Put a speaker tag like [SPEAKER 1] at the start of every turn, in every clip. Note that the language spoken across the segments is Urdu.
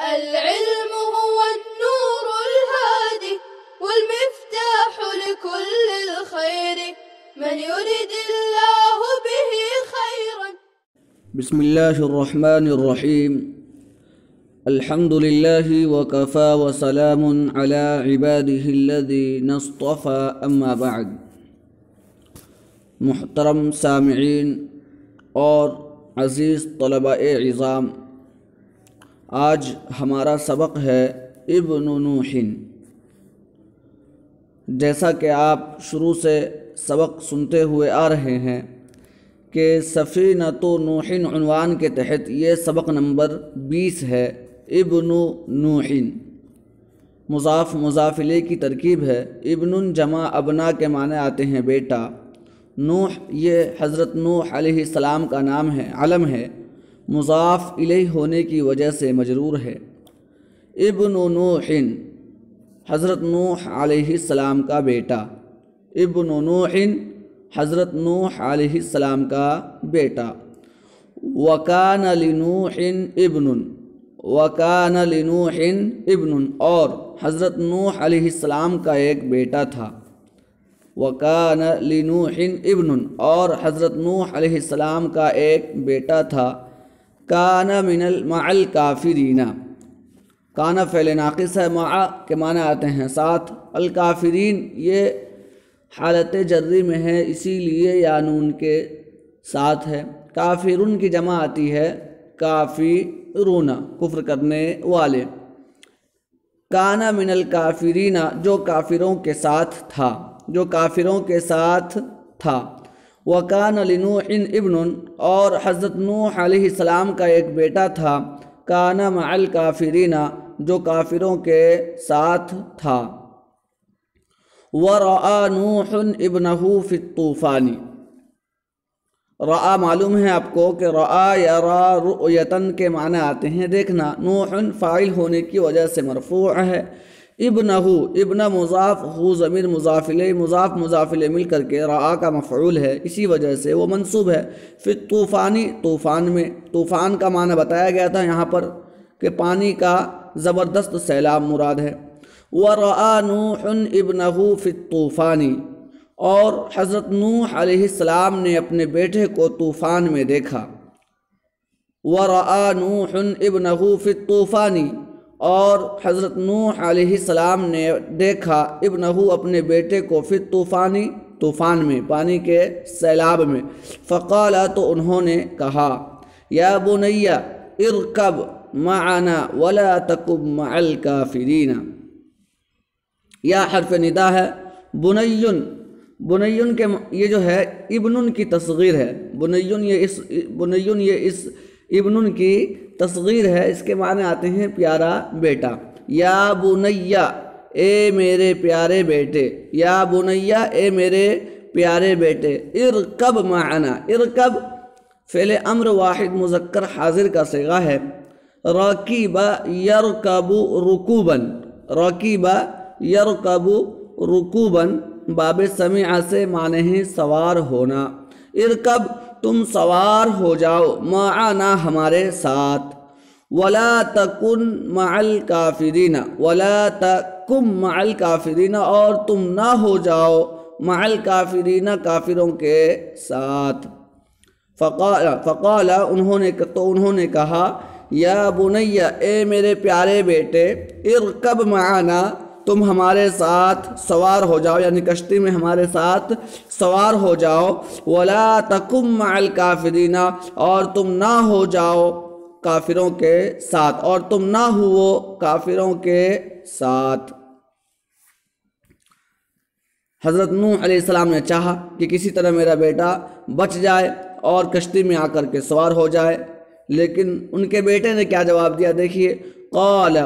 [SPEAKER 1] العلم هو النور الهادي والمفتاح لكل الخير من يرد الله به خيرا.
[SPEAKER 2] بسم الله الرحمن الرحيم. الحمد لله وكفى وسلام على عباده الذين اصطفى اما بعد. محترم سامعین اور عزیز طلباء عظام، آج ہمارا سبق ہے ابن نوح۔ جیسا کہ آپ شروع سے سبق سنتے ہوئے آ رہے ہیں کہ سفینۃ نوح عنوان کے تحت یہ سبق نمبر 20 ہے۔ ابن نوح مضاف مضاف الیہ کی ترکیب ہے۔ ابن جمع ابنا کے معنی آتے ہیں بیٹا۔ نوح یہ حضرت نوح علیہ السلام کا نام ہے، علم ہے، مضاف الیہ ہونے کی وجہ سے مجرور ہے۔ ابن نوح حضرت نوح علیہ السلام کا بیٹا۔ ابن نوح حضرت نوح علیہ السلام کا بیٹا۔ وکان لنوح ابن، وکان لنوح ابن، اور حضرت نوح علیہ السلام کا ایک بیٹا تھا۔ وکان لنوح ابن، اور حضرت نوح علیہ السلام کا ایک بیٹا تھا۔ کان مع الکافرین، کان فعل ناقص ہے، مع کے معنی آتے ہیں ساتھ، الکافرین یہ حالت جری میں ہے، اسی لیے یا نون کے ساتھ ہے۔ کافرون کی جمع آتی ہے کافرون، کفر کرنے والے۔ کان من الکافرین، جو کافروں کے ساتھ تھا، جو کافروں کے ساتھ تھا۔ وکان لنوح ابن، اور حضرت نوح علیہ السلام کا ایک بیٹا تھا۔ کان مع الکافرین، جو کافروں کے ساتھ تھا۔ ورأى نوح ابنہ فی الطوفان، رأى معلوم ہے آپ کو کہ رأى یرا رؤیتن کے معنی آتے ہیں دیکھنا۔ نوح فاعل ہونے کی وجہ سے مرفوع ہے۔ ابنہ، ابن مضاف، ہو ضمیر مضاف الیہ، مضاف مضاف الیہ مل کر کے رأى کا مفعول ہے، اسی وجہ سے وہ منصوب ہے۔ فی الطوفانی، طوفان میں، طوفان کا معنی بتایا گیا تھا یہاں پر کہ پانی کا زبردست سیلاب مراد ہے۔ وَرَأَى نُوحٌ ابْنَهُ فِي الطُّوفَانِ، اور حضرت نوح علیہ السلام نے اپنے بیٹے کو طوفان میں دیکھا۔ وَرَأَى نُوحٌ ابْنَهُ فِي الطُّوفَانِ، اور حضرت نوح علیہ السلام نے دیکھا ابنہ اپنے بیٹے کو فی الطوفان، طوفان میں، پانی کے سیلاب میں۔ فقال، تو انہوں نے کہا، یا بنی ارکب معنا ولا تکن مع الکافرین۔ یا حرف ندا ہے، بنیٌ، بنیٌ کے یہ جو ہے ابن کی تصغیر ہے، بنیٌ یہ اس ابن کی تصغیر ہے، اس کے معنی آتے ہیں پیارا بیٹا۔ یا بنیا، اے میرے پیارے بیٹے، یا بنیا، اے میرے پیارے بیٹے، ارکب معنا، ارکب فعل امر واحد مذکر حاضر کا صیغہ ہے۔ رکب یرکب رکوبا، رکب یرکب رکوبا، باب سمع سے معنی ہے سوار ہونا۔ ارکب، تم سوار ہو جاؤ، معنا ہمارے ساتھ۔ ولا تکن مع الکافرین، ولا تکن مع الکافرین، اور تم نہ ہو جاؤ مع الکافرین، کافروں کے ساتھ۔ فقال، انہوں نے کہا، یا بنی، اے میرے پیارے بیٹے، ارکب معنا، تم ہمارے ساتھ سوار ہو جاؤ، یعنی کشتی میں ہمارے ساتھ سوار ہو جاؤ۔ ولا تکن مع الکافرین، اور تم نہ ہو جاؤ کافروں کے ساتھ، اور تم نہ ہو کافروں کے ساتھ۔ حضرت نوح علیہ السلام نے چاہا کہ کسی طرح میرا بیٹا بچ جائے اور کشتی میں آ کر کے سوار ہو جائے، لیکن ان کے بیٹے نے کیا جواب دیا دیکھیے۔ قال،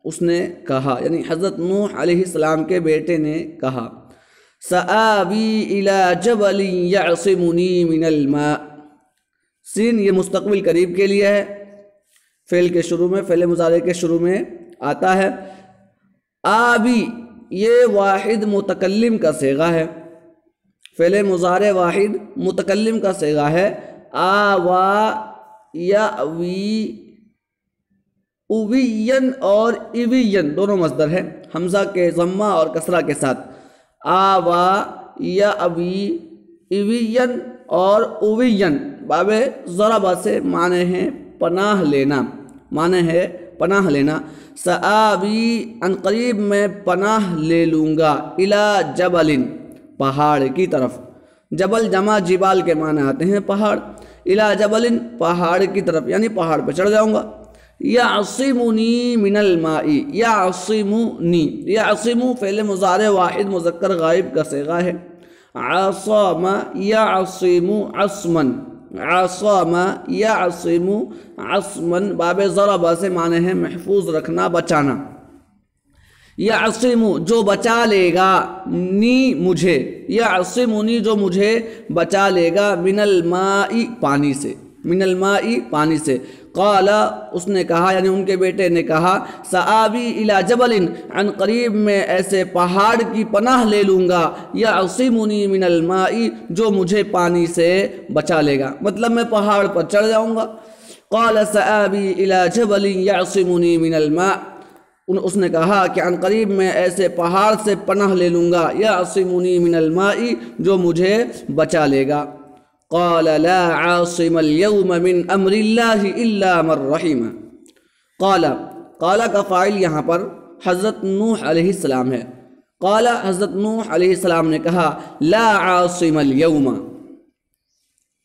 [SPEAKER 2] اس نے کہا، یعنی حضرت نوح علیہ السلام کے بیٹے نے کہا، سآوی الی جبل یعصمنی من الماء۔ سین یہ مستقبل قریب کے لیے ہے، فعل کے شروع میں، فعل مضارع کے شروع میں آتا ہے۔ آبی یہ واحد متکلم کا صیغہ ہے، فعل مضارع واحد متکلم کا صیغہ ہے۔ آوا یاوی اوین اور ایوین دونوں مصدر ہے، حمزہ کے ضمہ اور کسرہ کے ساتھ، آوا یا ابی، ایوین اور اوین باب ضربہ سے معنی ہے پناہ لینا، معنی ہے پناہ لینا۔ سآوی ان قریب میں پناہ لے لوں گا، الی جبل پہاڑ کی طرف، جبل جمع جبال کے معنی آتے ہیں پہاڑ، الی جبل پہاڑ کی طرف یعنی پہاڑ پہ چڑھ جاؤں گا۔ یعصمنی من الماء، یعصمنی، یعصم فعل مضارع واحد مذکر غائب کا صیغہ ہے، عصم یعصم عصما، عصم یعصم عصما باب ضربہ سے معنی ہے محفوظ رکھنا، بچانا۔ یعصم جو بچا لے گا، نی مجھے، یعصمنی جو مجھے بچا لے گا، من الماء پانی سے، من الماء پانی سے۔ قال اس نے کہا یعنی ان کے بیٹے نے کہا، سآوی الی جبل عن قریب میں ایسے پہاڑ کی پناہ لے لوں گا، یعصمنی من الماء جو مجھے پانی سے بچا لے گا، مطلب میں پہاڑ پر چڑھ جاؤں گا۔ قال سآوی الی جبل یعصمنی من الماء، اس نے کہا کہ عن قریب میں ایسے پہاڑ سے پناہ لے لوں گا، یعصمنی من الماء جو مجھے بچا لے گا۔ قال لا عاصم اليوم من امر اللہ الا من رحم، قال کا فاعل یہاں پر حضرت نوح علیہ السلام ہے، قال حضرت نوح علیہ السلام نے کہا، لا عاصم اليوم،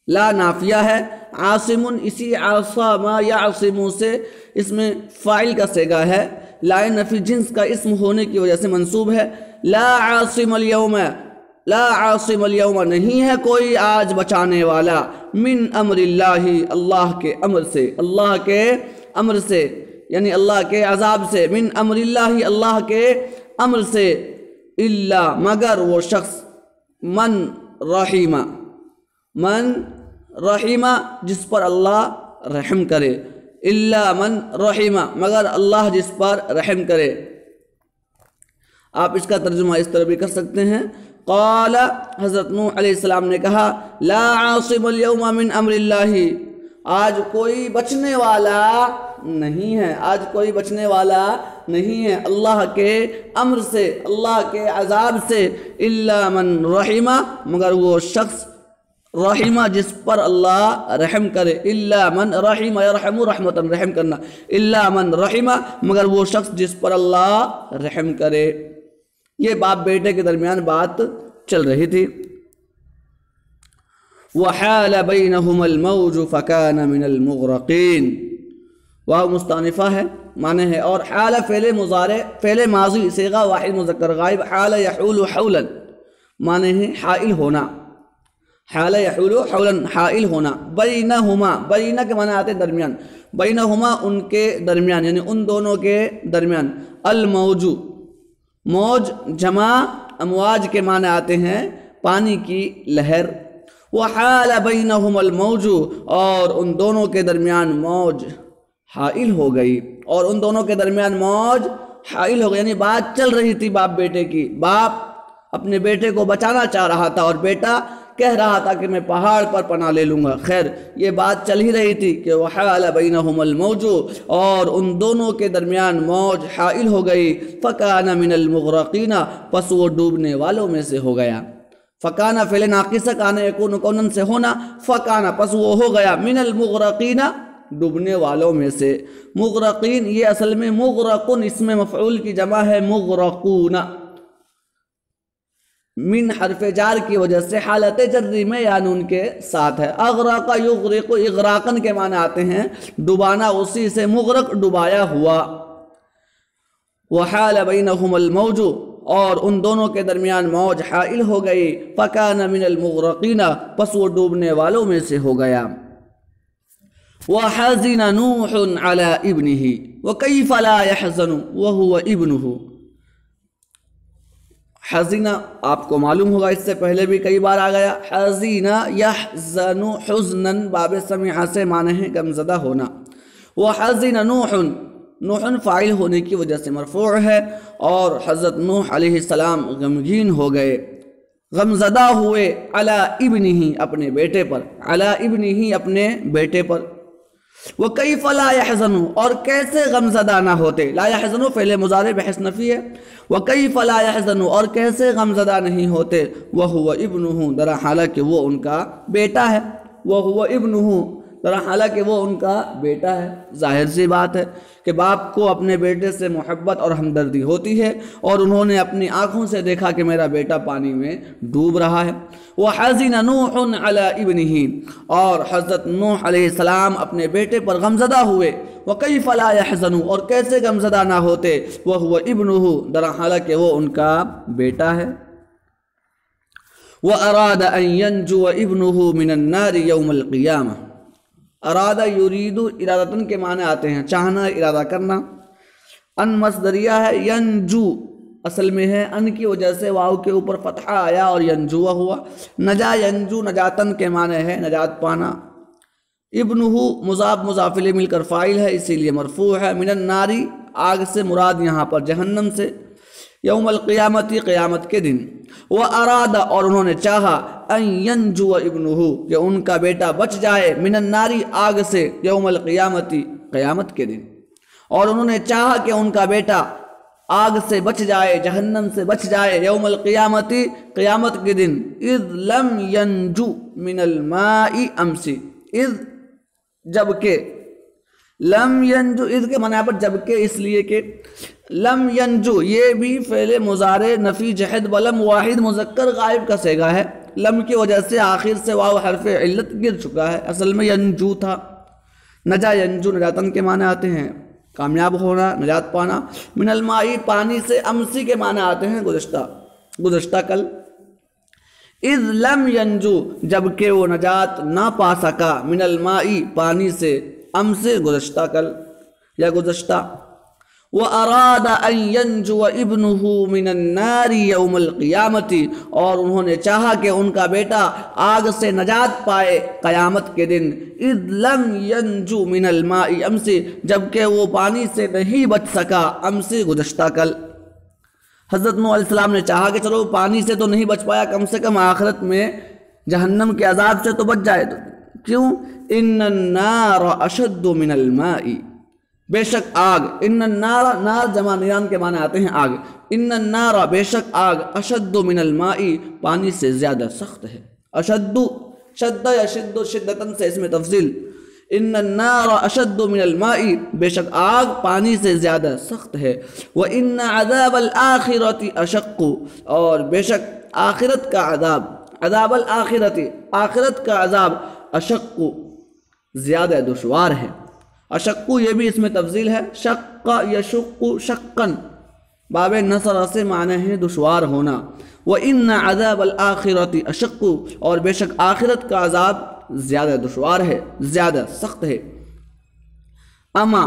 [SPEAKER 2] لا نافیہ ہے، عاصم اسی عاصم یعصم سے اس میں فاعل کا صیغہ ہے، لا نفی جنس کا اسم ہونے کی وجہ سے منصوب ہے۔ لا عاصم اليوم، لا عاصم اليوم نہیں ہے کوئی آج بچانے والا، من امر اللہ اللہ کے امر سے، اللہ کے امر سے یعنی اللہ کے عذاب سے، من امر اللہ اللہ کے امر سے، الا مگر وہ شخص، من رحمہ، من رحمہ جس پر اللہ رحم کرے، الا من رحمہ مگر اللہ جس پر رحم کرے۔ آپ اس کا ترجمہ اس طرح بھی کر سکتے ہیں، قال حضرت نوح علیہ السلام نے کہا، لا عاصم اليوم من امر اللہ، آج کوئی بچنے والا نہیں ہے، آج کوئی بچنے والا نہیں ہے اللہ کے امر سے، اللہ کے عذاب سے، الا من رحمہ مگر وہ شخص رحمہ جس پر اللہ رحم کرے، الا من رحمہ یرحم رحمتا رحم کرنا، الا من رحمہ مگر وہ شخص جس پر اللہ رحم کرے۔ یہ باپ بیٹے کے درمیان بات چل رہی تھی۔ وحال بینہم الموج فکان من المغرقین، واو مستانفہ ہے، معنی ہے، اور حال فعل مضارع فعل ماضی صیغہ واحد مذکر غائب، حال یحول حولا معنی ہے حائل ہونا، حال یحول حولا حائل ہونا، بینہما بینہ کے معنی آتے درمیان، بینہما ان کے درمیان یعنی ان دونوں کے درمیان، الموج موج جمع امواج کے معنی آتے ہیں پانی کی لہر، وحال بینہم الموج اور ان دونوں کے درمیان موج حائل ہو گئی، اور ان دونوں کے درمیان موج حائل ہو گئی یعنی بات چل رہی تھی باپ بیٹے کی، باپ اپنے بیٹے کو بچانا چاہ رہا تھا اور بیٹا کہہ رہا تھا کہ میں پہاڑ پر پناہ لے لوں گا۔ خیر یہ بات چل ہی رہی تھی کہ وحال بینہم الموج اور ان دونوں کے درمیان موج حائل ہو گئی، فکان من المغرقین پس وہ ڈوبنے والوں میں سے ہو گیا، فکان فعل ناقص کان یکون کونن سے ہونا، فکان پس وہ ہو گیا، من المغرقین ڈوبنے والوں میں سے۔ مغرقین یہ اصل میں مغرقن اس میں مفعول کی جمع ہے، مغرقون من حرف جار کی وجہ سے حالت جری میں یا نون کے ساتھ ہے۔ اغرق یغرق اغراقن کے معنی آتے ہیں ڈبانا، اسی سے مغرق ڈبایا ہوا۔ وحال بینہم الموج اور ان دونوں کے درمیان موج حائل ہو گئی، فکان من المغرقین پس وہ ڈوبنے والوں میں سے ہو گیا۔ وحزن نوح علی ابنہ وکیف لا یحزن وہو ابنہ، حزینہ آپ کو معلوم ہوگا اس سے پہلے بھی کئی بار آ گیا، حزینہ یحزن حزنن باب سمعہ سے معنی ہے غمزدہ ہونا، وحزن نوح نوح فاعل ہونے کی وجہ سے مرفوع ہے، اور حضرت نوح علیہ السلام غمگین ہو گئے، غمزدہ ہوئے، علی ابنہ اپنے بیٹے پر، علی ابنہ اپنے بیٹے پر۔ وَكَيْفَ لَا يَحْزَنُوا، اور کیسے غمزدہ نہ ہوتے. لا يحزنوا فعل مضارع بحث نفی ہے. وَكَيْفَ لَا يَحْزَنُوا، اور کیسے غمزدہ نہیں ہوتے. وَهُوَ ابْنُهُ، در حالانکہ وہ ان کا بیٹا ہے. وَهُوَ ابْنُهُ، در حالانکہ وہ ان کا بیٹا ہے. ظاہر سی بات ہے کہ باپ کو اپنے بیٹے سے محبت اور ہمدردی ہوتی ہے، اور انہوں نے اپنی آنکھوں سے دیکھا کہ میرا بیٹا پانی میں ڈوب رہا ہے. وَحَزِنَ نُوحٌ عَلَىٰ ابْنِهِ، اور حضرت نوح علیہ السلام اپنے بیٹے پر غمزدہ ہوئے. وَكَيْفَ لَا يَحْزَنُوا، اور کیسے غمزدہ نہ ہوتے. وَهُوَ ابْنُهُ، در حالانکہ وہ ان کا بیٹا ہے. وَأَرَادَ أَن يَنْجُوَ ابْنُهُ مِنَ النَّارِ يَوْمَ الْقِيَامَةِ. ارادہ یرید ارادتن کے معنی آتے ہیں چاہنا، ارادہ کرنا. ان مصدریہ ہے، ینجو اصل میں ہے، ان کی وجہ سے واو کے اوپر فتحہ آیا اور ینجو ہوا. نجا ینجو نجاتن کے معنی ہے نجات پانا. ابنہ مضاف مضاف الیہ مل کر فاعل ہے، اسی لیے مرفوع ہے. من الناری، آگ سے مراد یہاں پر جہنم سے. یوم القیامتی، قیامت کے دن. وَأَرَادَ، اور انہوں نے چاہا. ان ینجو ابنہ، کہ ان کا بیٹا بچ جائے. من الناری، آگ سے. یوم القیامتی، قیامت کے دن. اور انہوں نے چاہا کہ ان کا بیٹا آگ سے بچ جائے، جہنم سے بچ جائے. یوم القیامتی، قیامت کے دن. اذ لم ینجو من الماء امسی، اذ جبکہ. لم ینجو اذ کے معنی پر جبکہ، اس لیے کہ لم ینجو یہ بھی فعل مضارع نفی جہد ولم واحد مذکر غائب کا صیغہ ہے. لم کی وجہ سے آخر سے واو حرف علت گر چکا ہے، اصل میں ینجو تھا. نجا ینجو نجاتن کے معنی آتے ہیں کامیاب ہونا، نجات پانا. من المائی، پانی سے. امسی کے معنی آتے ہیں گزشتہ کل. اذ لم ینجو، جبکہ وہ نجات نہ پا سکا. من المائی، پانی سے. امس، گزشتہ کل یا گزشتہ. وَأَرَادَ أَن يَنْجُوَ ابْنُهُ مِنَ النَّارِ يَوْمَ الْقِيَامَةِ، اور انہوں نے چاہا کہ ان کا بیٹا آگ سے نجات پائے قیامت کے دن. اذ لم ينجو من الماء امس، جبکہ وہ پانی سے نہیں بچ سکا. امس، گزشتہ کل. حضرت نوح علیہ السلام نے چاہا کہ چلو پانی سے تو نہیں بچ پایا، کم سے کم آخرت میں جہنم کے عذاب سے تو بچ جائے. کیوں؟ ان النار اشد من الماء، بے شک آگ. ان النار، نار جمع نیران کے معنی آتے ہیں آگ. ان النار، بے شک آگ. اشد من الماء، پانی سے زیادہ سخت ہے. اشد، شد یشد شدتن سے اس میں تفضیل. ان النار اشد من الماء، بے شک آگ پانی سے زیادہ سخت ہے. وان عذاب الاخرۃ اشق، اور بے شک آخرت کا عذاب. عذاب الاخرۃ، آخرت کا عذاب. اشق، زیادہ دشوار ہے. اشقو یہ بھی اس میں تفضیل ہے. شق یشق شقن، باب نصر سے معنی ہے دشوار ہونا. وَإِنَّ عَذَابَ الْآخِرَةِ أَشَقُّ، اور بے شک آخرت کا عذاب زیادہ دشوار ہے، زیادہ سخت ہے. اما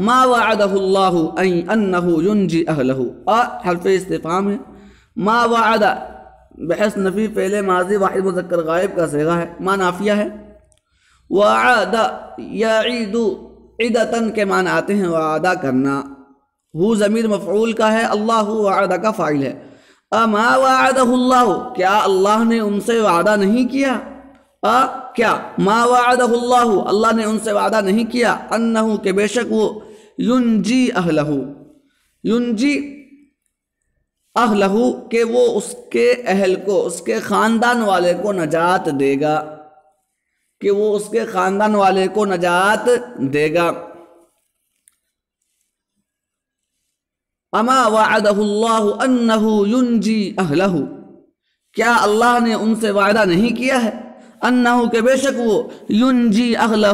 [SPEAKER 2] ما وعدہ اللہ انہ ینجی اہلہ، حرف استفہام ہے. ما وعد بحث نفی فعل ماضی واحد مذکر غائب کا صیغہ ہے. ما نافیہ ہے. وعد یعید، عدتن کے معنی آتے ہیں وعدہ کرنا. ہو ضمیر مفعول کا ہے، اللہ وعدہ کا فاعل ہے. اما وعدہ اللہ، کیا اللہ نے ان سے وعدہ نہیں کیا؟ کیا ما وعدہ اللہ، اللہ نے ان سے وعدہ نہیں کیا. انہو، کہ بے شک وہ ینجی اہلہ، ینجی اہلہ، کہ وہ اس کے اہل کو، اس کے خاندان والے کو نجات دے گا، کہ وہ اس کے خاندان والے کو نجات دے گا. اما وعدہ اللہ انہ ینجی اہلہ، کیا اللہ نے ان سے وعدہ نہیں کیا ہے؟ انہو، کہ بے شک وہ ینجی اہلہ،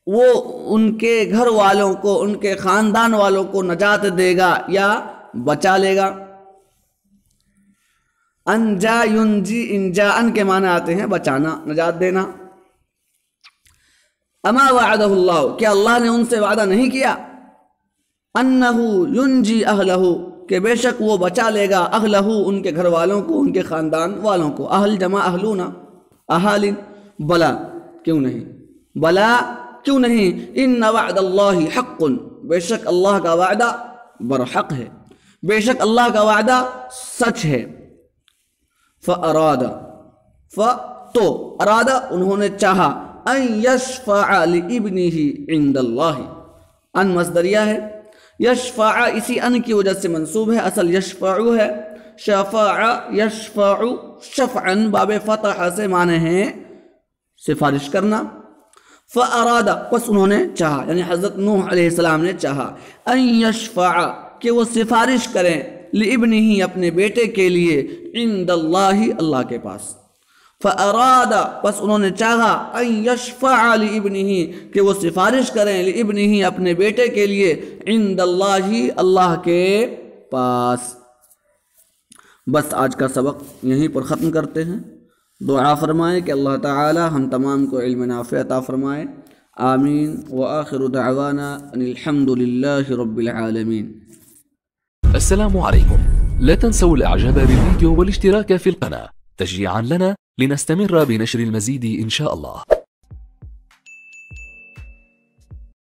[SPEAKER 2] وہ ان کے گھر والوں کو، ان کے خاندان والوں کو نجات دے گا یا بچا لے گا. انجا ینجی، انجا ان کے معنی آتے ہیں بچانا، نجات دینا. اما وعدہ اللہ، کیا اللہ نے ان سے وعدہ نہیں کیا؟ انہو ینجی اہلہ، کہ بے شک وہ بچا لے گا اہلہ، ان کے گھر والوں کو، ان کے خاندان والوں کو. اہل جمع اہلون، اہالین. بلا، کیوں نہیں؟ بلا، کیوں نہیں؟ ان وعد اللہ حق، بے شک اللہ کا وعدہ برحق ہے، بے شک اللہ کا وعدہ سچ ہے. فَأَرَادَ، تو ارادہ انہوں نے چاہا. ان یشفع لابنہ عند اللہ۔ ان مصدریہ ہے، یشفع اسی ان کی وجہ سے منصوب ہے، اصل یشفع ہے، شفع یشفع شفعا باب فتح سے معنی ہے سفارش کرنا۔ فاراد پس انہوں نے چاہا، یعنی حضرت نوح علیہ السلام نے چاہا، ان یشفع کہ وہ سفارش کریں، لابنہ اپنے بیٹے کے لیے، عند اللہ اللہ کے پاس۔ فاراد پس انہوں نے چاہا، ان یشفع لابنہ کہ وہ سفارش کریں، لابنہ اپنے بیٹے کے لیے، عند اللہ اللہ کے پاس۔ بس آج کا سبق یہیں پر ختم کرتے ہیں۔ دعا فرمائیں کہ اللہ تعالی ہم تمام کو علم نافع عطا فرمائے، آمین۔ وآخر دعوانا ان الحمد للہ رب العالمین۔
[SPEAKER 3] السلام عليكم. لا تنسوا الاعجاب بالفيديو والاشتراك في القناة تشجيعا لنا لنستمر بنشر المزيد إن شاء الله.